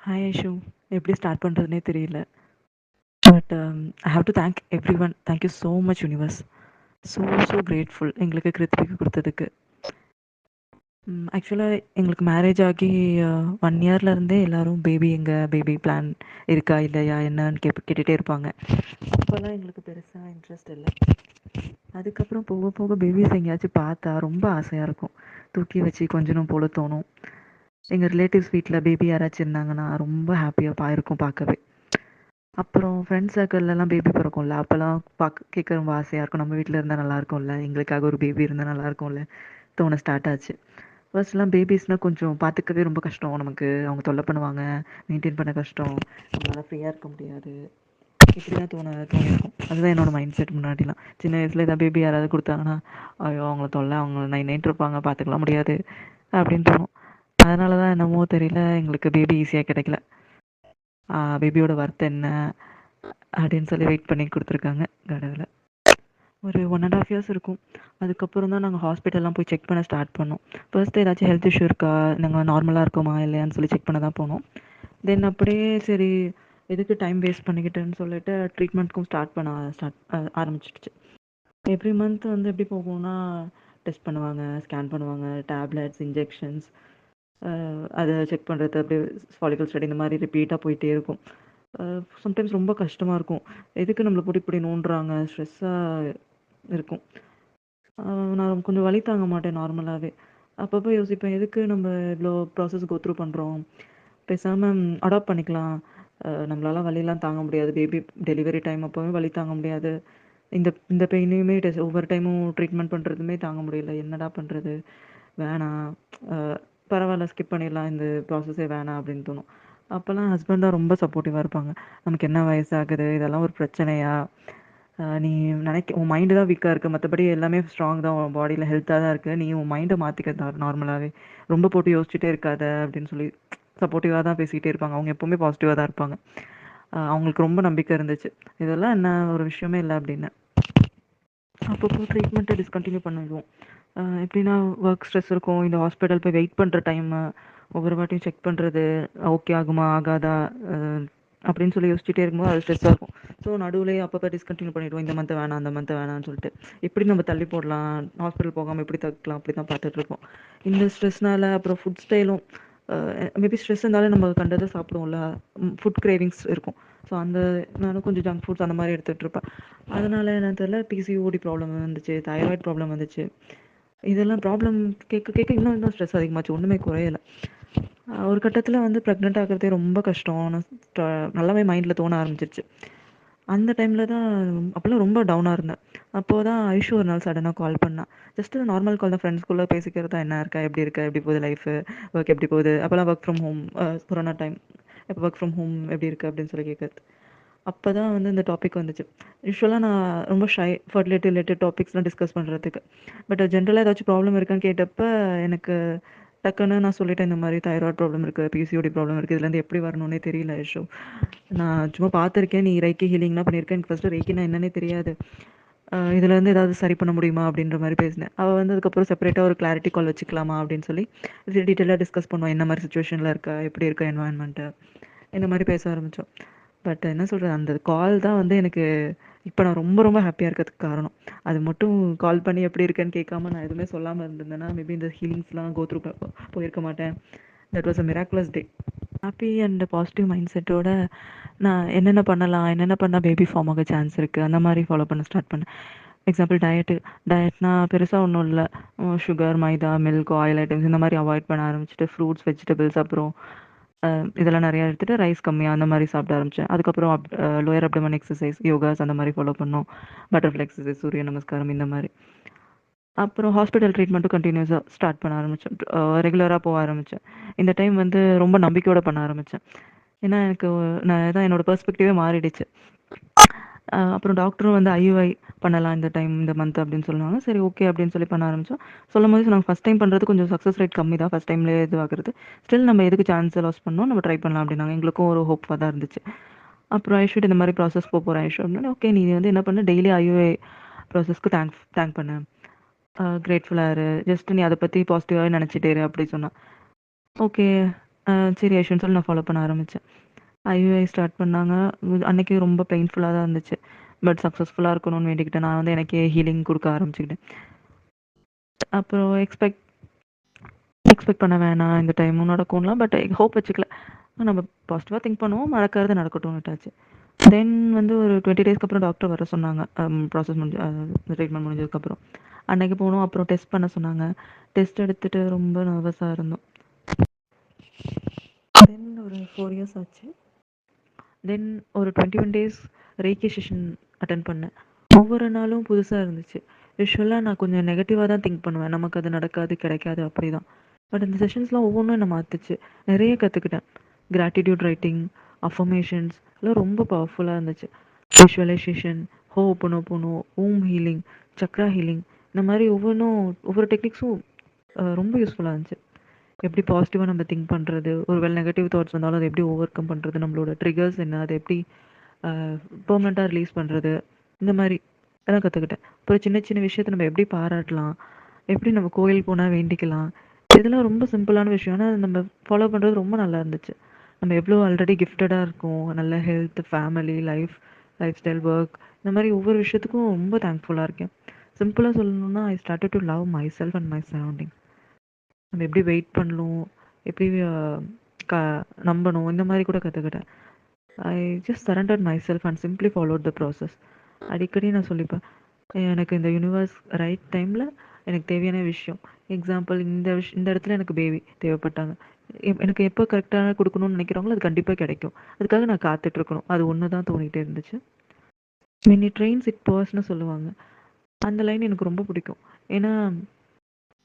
Hi Aishu. எப்படி start பண்ணுறதுனே தெரியல. But I have to thank every one. Thank you so much universe. So so grateful எங்களுக்கு கிருத்திக்கு கொடுத்ததுக்கு. ஆக்சுவலாக எங்களுக்கு மேரேஜ் ஆகி 1 இயர்லேருந்தே எல்லோரும் பேபி எங்கள் பேபி பிளான் இருக்கா இல்லையா என்னன்னு கேட்டுகிட்டே இருப்பாங்க. அப்போல்லாம் எங்களுக்கு பெருசாக இன்ட்ரெஸ்ட் இல்லை. அதுக்கப்புறம் போக போக பேபிஸ் எங்கேயாச்சும் பார்த்தா ரொம்ப ஆசையாக இருக்கும். தூக்கி வச்சு கொஞ்சணும் போல தோணும். எங்கள் ரிலேட்டிவ்ஸ் வீட்டில் பேபி யாராச்சும் இருந்தாங்கன்னா ரொம்ப ஹாப்பியாக இருக்கும் பார்க்கவே. அப்புறம் ஃப்ரெண்ட்ஸ் சர்க்கிள்லலாம் பேபி பிறக்கும்ல, அப்போல்லாம் கேட்க ரொம்ப ஆசையாக இருக்கும். நம்ம வீட்டில் இருந்தால் நல்லாயிருக்கும்ல, எங்களுக்காக ஒரு பேபி இருந்தால் நல்லாயிருக்கும்ல தோண ஸ்டார்ட் ஆச்சு. ஃபர்ஸ்ட்லாம் பேபிஸ்னால் கொஞ்சம் பார்த்துக்கவே ரொம்ப கஷ்டம் நமக்கு. அவங்க தொல்லை பண்ணுவாங்க, மெயின்டைன் பண்ண கஷ்டம், நம்மளால் ஃப்ரீயாக இருக்க முடியாது. இப்படி தான் தோணியிருக்கும். அதுதான் என்னோடய மைண்ட் செட் முன்னாடிலாம். சின்ன வயசில் ஏதாவது பேபி யாராவது கொடுத்தாங்கன்னா, ஐயோ அவங்கள தொல்லை, அவங்க நைன்ட்டு இருப்பாங்க, பார்த்துக்கலாம் முடியாது அப்படின்னு தோணும். அதனால தான் என்னமோ தெரியல, எங்களுக்கு பேபி ஈஸியாக கிடைக்கல. பேபியோட ஒர்த் என்ன அப்படின்னு சொல்லி வெயிட் பண்ணி கொடுத்துருக்காங்க கடவுளை. ஒரு 1.5 இயர்ஸ் இருக்கும். அதுக்கப்புறம் தான் நாங்கள் ஹாஸ்பிட்டல்லாம் போய் செக் பண்ண ஸ்டார்ட் பண்ணோம். ஃபர்ஸ்ட் ஏதாச்சும் ஹெல்த் இஷ்யூ இருக்கா, நாங்கள் நார்மலாக இருக்கோமா இல்லையான்னு சொல்லி செக் பண்ண தான் போனோம். தென் அப்படியே சரி எதுக்கு டைம் வேஸ்ட் பண்ணிக்கிட்டுன்னு சொல்லிட்டு ட்ரீட்மெண்ட்க்கும் ஆரம்பிச்சிடுச்சு. எவ்ரி மந்த் வந்து எப்படி போகும்னா டெஸ்ட் பண்ணுவாங்க, ஸ்கேன் பண்ணுவாங்க, டேப்லெட்ஸ், இன்ஜெக்ஷன்ஸ், அதை செக் பண்ணுறது, அப்படியே ஃபாலிக்கல் ஸ்டடி இந்த மாதிரி ரிப்பீட்டாக போயிட்டே இருக்கும். சம்டைம்ஸ் ரொம்ப கஷ்டமாக இருக்கும். எதுக்கு நம்மளை போட்டு இப்படி நோண்டுறாங்க, ஸ்ட்ரெஸ்ஸாக இருக்கும். நான் கொஞ்சம் வலி தாங்க மாட்டேன் நார்மலாகவே. அப்பப்போ யோசிப்பேன், எதுக்கு நம்ம இவ்வளோ ப்ராசஸ் கோத்ரூ பண்ணுறோம், பேசாமல் அடாப்ட் பண்ணிக்கலாம். நம்மளால வலியெல்லாம் தாங்க முடியாது, பேபி டெலிவரி டைம் அப்போவே வலி தாங்க முடியாது. இந்த இந்த பெயினையுமே ஒவ்வொரு டைமும் ட்ரீட்மெண்ட் பண்ணுறதுமே தாங்க முடியல. என்னடா பண்ணுறது, வேணாம், பரவாயில்ல ஸ்கிப் பண்ணிடலாம், இந்த ப்ராசஸே வேணாம் அப்படின்னு தோணும். அப்போல்லாம் ஹஸ்பண்ட் தான் ரொம்ப சப்போர்ட்டிவாக இருப்பாங்க. நமக்கு என்ன வயசாகுது, இதெல்லாம் ஒரு பிரச்சனையா, நீ உன் மைண்டு தான் வீக்காக இருக்குது, மற்றபடி எல்லாமே ஸ்ட்ராங் தான், உன் பாடியில் ஹெல்த்தாக தான் இருக்குது, நீ உன் மைண்டை மாற்றிக்க நார்மலாகவே, ரொம்ப போட்டு யோசிச்சுட்டே இருக்காத அப்படின்னு சொல்லி சப்போர்ட்டிவாக தான் பேசிக்கிட்டே இருப்பாங்க. அவங்க எப்போவுமே பாசிட்டிவாக தான் இருப்பாங்க. அவங்களுக்கு ரொம்ப நம்பிக்கை இருந்துச்சு, இதெல்லாம் என்ன ஒரு விஷயமே இல்லை அப்படின்னு. அப்பப்போ ட்ரீட்மெண்ட்டை டிஸ்கண்டினியூ பண்ணிடுவோம். எப்படின்னா ஒர்க் ஸ்ட்ரெஸ் இருக்கும், இந்த ஹாஸ்பிட்டல் போய் வெயிட் பண்ணுற டைமு, ஒவ்வொரு வாட்டியும் செக் பண்ணுறது, ஓகே ஆகுமா ஆகாதா அப்படின்னு சொல்லி யோசிச்சுட்டே இருக்கும்போது அது ஸ்ட்ரெஸ்ஸாக இருக்கும். ஸோ நடுவுலேயே அப்பப்போ டிஸ்கண்டினியூ பண்ணிவிடுவோம், இந்த மந்த் வேணாம் அந்த மந்த் வேணாம்னு சொல்லிட்டு. எப்படி நம்ம தள்ளி போடலாம், ஹாஸ்பிட்டல் போகாமல் எப்படி தக்கலாம், அப்படி தான் பார்த்துட்ருக்கோம். இந்த ஸ்ட்ரெஸ்னால் அப்புறம் ஃபுட் ஸ்டைலும், மேபி ஸ்ட்ரெஸ் இருந்தாலும் நம்ம கண்டதை சாப்பிடுவோம்ல, ஃபுட் கிரேவிங்ஸ் இருக்கும். ஸோ அந்த நானும் கொஞ்சம் ஜங்க் ஃபுட்ஸ் அந்த மாதிரி எடுத்துகிட்டு இருப்பேன். அதனால் என்ன தெரியல, பிசிஓடி ப்ராப்ளம் வந்துச்சு, தைராய்டு ப்ராப்ளம் வந்துச்சு. இதெல்லாம் ப்ராப்ளம் கேட்க கேட்க இன்னும் ஸ்ட்ரெஸ் அதிகமாச்சு, ஒன்றுமே குறையலை. ஒரு கட்டத்தில் வந்து ப்ரெக்னென்ட் ஆகிறதே ரொம்ப கஷ்டம், நல்லாவே மைண்டில் தோண ஆரம்பிச்சிருச்சு. அந்த டைமில் தான், அப்போல்லாம் ரொம்ப டவுனாக இருந்தேன். அப்போது தான் ஐஷு ஒரு நாள் சடனாக கால் பண்ணா. ஜஸ்ட்டு நார்மல் கால் தான், ஃப்ரெண்ட்ஸ்குள்ளே பேசிக்கிறது தான், என்ன இருக்கா, எப்படி இருக்கா, எப்படி போகுது லைஃபு, ஒர்க் எப்படி போகுது, அப்போல்லாம் work from home, corona time, இப்போ ஒர்க் ஃப்ரம் ஹோம் எப்படி இருக்குது அப்படின்னு சொல்லி கேட்குறது. அப்போ தான் வந்து இந்த டாபிக் வந்துச்சு. யூஸ்வலாக நான் ரொம்ப ஷை ஃபர்டிலிட்டி ரிலேட்டட் டாபிக்ஸ்லாம் டிஸ்கஸ் பண்ணுறதுக்கு. பட் ஜென்ரலாக ஏதாச்சும் ப்ராப்ளம் இருக்கான்னு கேட்டப்போ எனக்கு டக்குன்னு நான் சொல்லிட்டேன், இந்த மாதிரி தைராய்டு ப்ராப்ளம் இருக்குது, பிசிஓடி ப்ராப்ளம் இருக்குது, இதுலேருந்து எப்படி வரணுன்னே தெரியல ஐஷு. நான் சும்மா பார்த்துருக்கேன், நீ ரைக்கி ஹீலிங்லாம் பண்ணியிருக்கேன், எனக்கு ஃபஸ்ட்டு ரைக்கினா என்னன்னே தெரியாது, இதுலேருந்து ஏதாவது சரி பண்ண முடியுமா அப்படின்ற மாதிரி பேசினேன். அவள் வந்து அதுக்கப்புறம் செப்பரேட்டாக ஒரு கிளாரிட்டி கால் வச்சுக்கலாமா அப்படின்னு சொல்லி டீட்டெயிலாக டிஸ்கஸ் பண்ணுவோம், என்ன மாதிரி சுச்சுவேஷனில் இருக்கா, எப்படி இருக்கா என்வாயன்மெண்ட்டு, இந்த மாதிரி பேச ஆரம்பித்தோம். பட் என்ன சொல்கிறது, அந்த கால் தான் வந்து எனக்கு இப்போ நான் ரொம்ப ரொம்ப ஹாப்பியாக இருக்கிறதுக்கு காரணம். அது மட்டும் கால் பண்ணி எப்படி இருக்கேன்னு கேட்காம நான் எதுவுமே சொல்லாமல் இருந்திருந்தேன்னா மேபி இந்த ஹீலிங்ஸ்லாம் கோத்ரூ போயிருக்க மாட்டேன். That was a miraculous day. Happy and positive mind செட்டோட நான் என்னென்ன பண்ணலாம், என்னென்ன பண்ணால் பேபி ஃபார்ம் ஆக சான்ஸ் இருக்குது, அந்த மாதிரி ஃபாலோ பண்ண ஸ்டார்ட் பண்ணேன். எக்ஸாம்பிள் டயட்னா பெருசாக ஒன்றும் இல்லை. சுகர், மைதா, மில்க், ஆயில் ஐட்டம்ஸ் இந்த மாதிரி அவாய்ட் பண்ண ஆரம்பிச்சுட்டு, ஃப்ரூட்ஸ், வெஜிடபிள்ஸ், அப்புறம் இதெல்லாம் நிறையா எடுத்துகிட்டு ரைஸ் கம்மியாக அந்த மாதிரி சாப்பிட ஆரம்பித்தேன். அதுக்கப்புறம் லோயர் அப்டமன் எக்ஸசைஸ், யோகாஸ் அந்த மாதிரி ஃபாலோ பண்ணோம். பட்டர்ஃப்ளை எக்ஸசைஸ், சூரிய நமஸ்காரம் இந்த மாதிரி. அப்புறம் ஹாஸ்பிட்டல் ட்ரீட்மெண்ட்டும் கண்டினியூஸாக ஸ்டார்ட் பண்ண ஆரம்பித்தேன். ரெகுலராக போக ஆரம்பித்தேன். இந்த டைம் வந்து ரொம்ப நம்பிக்கையோடு பண்ண ஆரம்பித்தேன். ஏன்னா எனக்கு நான் தான் என்னோடய பெர்ஸ்பெக்டிவே மாறிடுச்சு. அப்புறம் டாக்டரும் வந்து ஐயுஐ பண்ணலாம் இந்த டைம், இந்த மந்த் அப்படின்னு சொன்னாங்க. சரி ஓகே அப்படின்னு சொல்லி பண்ண ஆரம்பித்தோம். சொல்லும்போது நாங்கள் ஃபஸ்ட் டைம் பண்ணுறது கொஞ்சம் சக்ஸஸ் ரேட் கம்மி தான், ஃபஸ்ட் டைம்லேயே இதுவாகிறது. ஸ்டில் நம்ம எதுக்கு சான்ஸ் லாஸ் பண்ணோம், நம்ம ட்ரை பண்ணலாம் அப்படின்னாங்க. எங்களுக்கும் ஒரு ஹோப்பாக தான் இருந்துச்சு. அப்புறம் ஐஷூட் இந்த மாதிரி ப்ராசஸ் போகிறேன் ஐஷூ அப்படின்னா, ஓகே நீ வந்து என்ன பண்ணு, டெய்லி ஐயுஐ ப்ராசஸ்க்கு தேங்க் பண்ணு, கிரேட்ஃபுல்லாக இரு, ஜஸ்ட் நீ அதை பற்றி பாசிட்டிவாகவே நினச்சிட்டே இரு அப்படி சொன்னான். ஓகே சரி ஐஷுன்னு சொல்லி நான் ஃபாலோ பண்ண ஆரம்பிச்சேன். ஐயுஐ ஸ்டார்ட் பண்ணாங்க. அன்னைக்கு ரொம்ப பெயின்ஃபுல்லா தான் இருந்துச்சு. பட் சக்ஸஸ்ஃபுல்லா இருக்கணும்னு வேண்டிக்கிட்டேன். நான் வந்து எனக்கே ஹீலிங் குடுக்க ஆரம்பிச்சுக்கிட்டேன். அப்புறம் எக்ஸ்பெக்ட் பண்ண வேணாம். இந்த டைமும் நடக்கும்லாம். பட் ஹோப் வச்சுக்கல. நம்ம பாசிட்டிவா திங்க் பண்ணுவோம். நடக்கிறது நடக்கட்டும்னு விட்டாச்சு. தென் வந்து ஒரு 20 டேஸ்க்கு அப்புறம் டாக்டர் வர சொன்னாங்க. ப்ராசஸ் முடிஞ்சு ட்ரீட்மெண்ட் முடிஞ்சதுக்கப்புறம். அன்னைக்கு போனோம். அப்புறம் டெஸ்ட் பண்ண சொன்னாங்க. டெஸ்ட் எடுத்துட்டு ரொம்ப நர்வஸா இருந்தோம். தென் ஒரு 4 இயர்ஸ் ஆச்சு. தென் ஒரு 21 டேஸ் ரேக்கி செஷன் அட்டென்ட் பண்ணேன். ஒவ்வொரு நாளும் புதுசா இருந்துச்சு. யூசுவலா நான் கொஞ்சம் நெகட்டிவா தான் திங்க் பண்ணுவேன். நமக்கு அது நடக்காது, கிடைக்காது அப்படிதான். பட் இந்த செஷன்ஸ்லாம் ஒவ்வொன்னும் என்ன மாத்துச்சு. நிறைய கத்துக்கிட்டேன். கிராட்டிட்யூட் ரைட்டிங், அஃபர்மேஷன்ஸ் எல்லாம் ரொம்ப பவர்ஃபுல்லா இருந்துச்சு. விஷுவலைசேஷன், ஹோபோனோபோனோ, ஓம் ஹீலிங், சக்ரா ஹீலிங் இந்த மாதிரி ஒவ்வொரு டெக்னிக்ஸும் ரொம்ப யூஸ்ஃபுல்லா இருந்துச்சு. எப்படி பாசிட்டிவா நம்ம திங்க் பண்றது, ஒருவேளை நெகட்டிவ் தாட்ஸ் வந்தாலும் அதை எப்படி ஓவர் கம் பண்றது, நம்மளோட ட்ரிகர்ஸ் என்ன, அதை எப்படி பெர்மனெண்ட்டாக ரிலீஸ் பண்ணுறது, இந்த மாதிரி அதெல்லாம் கற்றுக்கிட்டேன். அப்புறம் சின்ன சின்ன விஷயத்த நம்ம எப்படி பாராட்டலாம், எப்படி நம்ம கோயில் போனால் வேண்டிக்கலாம், இதெல்லாம் ரொம்ப சிம்பிளான விஷயம். ஆனால் நம்ம ஃபாலோ பண்ணுறது ரொம்ப நல்லா இருந்துச்சு. நம்ம எவ்வளோ ஆல்ரெடி கிஃப்டடாக இருக்கோம், நல்ல health, family, life style, work இந்த மாதிரி ஒவ்வொரு விஷயத்துக்கும் ரொம்ப தேங்க்ஃபுல்லாக இருக்கேன். சிம்பிளாக சொல்லணும்னா I started to love my self and my surrounding. நம்ம எப்படி வெயிட் பண்ணணும், எப்படி க நம்பணும், இந்த மாதிரி கூட கற்றுக்கிட்டேன். I just surrendered my self and simply followed the process. அடிக்கடி நான் சொல்லிப்பேன், எனக்கு இந்த யூனிவர்ஸ் ரைட் டைமில் எனக்கு தேவையான விஷயம். எக்ஸாம்பிள், இந்த இடத்துல எனக்கு பேபி தேவைப்பட்டாங்க. எனக்கு எப்போ கரெக்டாக கொடுக்கணும்னு நினைக்கிறாங்களோ அது கண்டிப்பாக கிடைக்கும். அதுக்காக நான் காத்துட்ருக்கணும். அது ஒன்று தான் தோணிகிட்டே இருந்துச்சு. மினி ட்ரெயின்ஸ் இட் பர்ஸ்னு சொல்லுவாங்க. அந்த லைன் எனக்கு ரொம்ப பிடிக்கும். ஏன்னா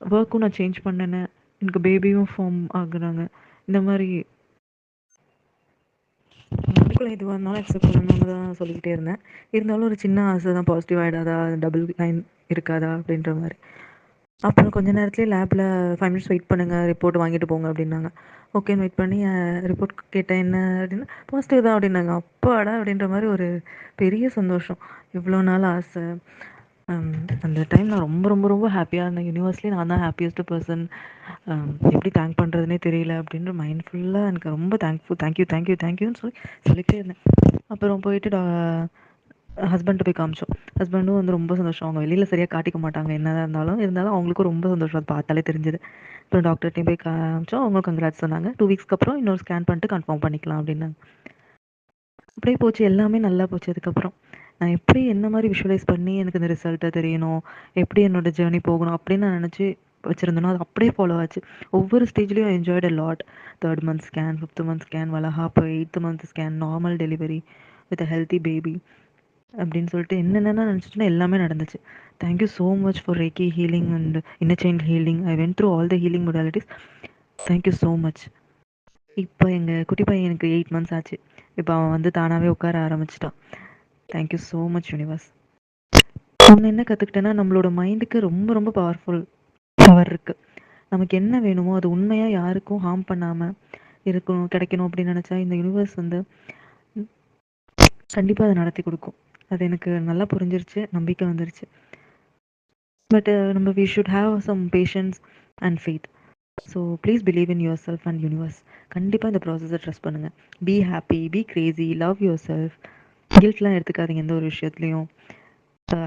ஒர்க்கும் நான் சேஞ்ச் பண்ணேன்னு, எனக்கு பேபியும் ஃபார்ம் ஆகுறாங்க. இந்த மாதிரி நமக்குள்ள எதுவாக இருந்தாலும் அக்செப்ட் பண்ணணும்னு தான் சொல்லிக்கிட்டே இருந்தேன். இருந்தாலும் ஒரு சின்ன ஆசை தான், பாசிட்டிவ் ஆகிடாதா, டபுள் லைன் இருக்காதா அப்படின்ற மாதிரி. அப்புறம் கொஞ்ச நேரத்துலேயே லேபில் 5 மினிட்ஸ் வெயிட் பண்ணுங்கள், ரிப்போர்ட் வாங்கிட்டு போங்க அப்படின்னாங்க. ஓகேன்னு வெயிட் பண்ணி ரிப்போர்ட் கேட்டேன், என்ன அப்படின்னா பாசிட்டிவ் தான் அப்படின்னாங்க. அப்பாடா அப்படின்ற மாதிரி ஒரு பெரிய சந்தோஷம். இவ்வளோ நாள் ஆசை. அந்த டைம் நான் ரொம்ப ரொம்ப ரொம்ப ஹாப்பியாக இருந்தேன். யூனிவர்ஸ்லேயே நான் தான் ஹாப்பியஸ்ட் பர்சன். எப்படி தேங்க் பண்ணுறதுனே தெரியல அப்படின்ற மைண்ட் ஃபுல்லாக எனக்கு ரொம்ப தேங்க்யூன்னு சொல்லிகிட்டே இருந்தேன். அப்புறம் போயிட்டு ஹஸ்பண்ட்டை போய் காமிச்சோம். ஹஸ்பண்டும் வந்து ரொம்ப சந்தோஷம். அவங்க வெளியில் சரியாக காட்டிக்க மாட்டாங்க என்னதான் இருந்தாலும் அவங்களுக்கும் ரொம்ப சந்தோஷம். அது பார்த்தாலே தெரிஞ்சுது. அப்புறம் டாக்டர்கிட்டையும் போய் காமிச்சோம். அவங்களும் கங்க்ராட்ஸ் சொன்னாங்க. 2 வீக்ஸ்க்கு அப்புறம் இன்னொரு ஸ்கேன் பண்ணிட்டு கன்ஃபார்ம் பண்ணிக்கலாம் அப்படின்னாங்க. அப்படியே போச்சு. எல்லாமே நல்லா போச்சு அதுக்கப்புறம். நான் எப்படி என்ன மாதிரி விஷுவலைஸ் பண்ணி எனக்கு இந்த ரிசல்ட்டை தெரியணும், எப்படி என்னோட ஜேர்னி போகணும் அப்படின்னு நான் நினச்சி வச்சுருந்தேனோ அது அப்படியே ஃபாலோ ஆச்சு. ஒவ்வொரு ஸ்டேஜ்லேயும் enjoyed a lot. 3rd month scan, 5th month scan, வளகாப்பு, 8th month scan, normal delivery with a healthy baby அப்படின்னு சொல்லிட்டு என்னென்ன நினச்சிட்டோன்னா எல்லாமே நடந்துச்சு. Thank you so much for reiki healing and inner child healing. I went through all the healing modalities. Thank you so much. இப்போ எங்கள் குட்டி பையன் எனக்கு 8 மந்த்ஸ் ஆச்சு. இப்போ அவன் வந்து தானாகவே உட்கார ஆரம்பிச்சிட்டான். Thank you so much universe. ஒன்று என்ன கற்றுக்கிட்டேன்னா, நம்மளோட மைண்டுக்கு ரொம்ப ரொம்ப பவர் இருக்குது. நமக்கு என்ன வேணுமோ அது உண்மையாக யாருக்கும் ஹார்ம் பண்ணாமல் கிடைக்கணும் அப்படின்னு நினச்சா இந்த யூனிவர்ஸ் வந்து கண்டிப்பாக அதை நடத்தி கொடுக்கும். அது எனக்கு நல்லா புரிஞ்சிருச்சு, நம்பிக்கை வந்துருச்சு. பட் நம்ம we should have some patience and faith. So please believe in yourself and universe. கண்டிப்பாக இந்த ப்ராசஸை ட்ரஸ்ட் பண்ணுங்கள். Be happy, be crazy, love yourself. கில்ட்லாம் எடுத்துக்காதீங்க எந்த ஒரு விஷயத்துலையும்.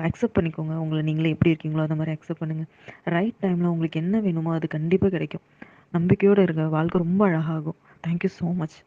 அக்செப்ட் பண்ணிக்கோங்க. உங்களை நீங்களே எப்படி இருக்கீங்களோ அந்த மாதிரி அக்செப்ட் பண்ணுங்கள். ரைட் டைமில் உங்களுக்கு என்ன வேணுமோ அது கண்டிப்பாக கிடைக்கும். நம்பிக்கையோடு இருங்க. வாழ்க்கை ரொம்ப அழகாகும். Thank you so much.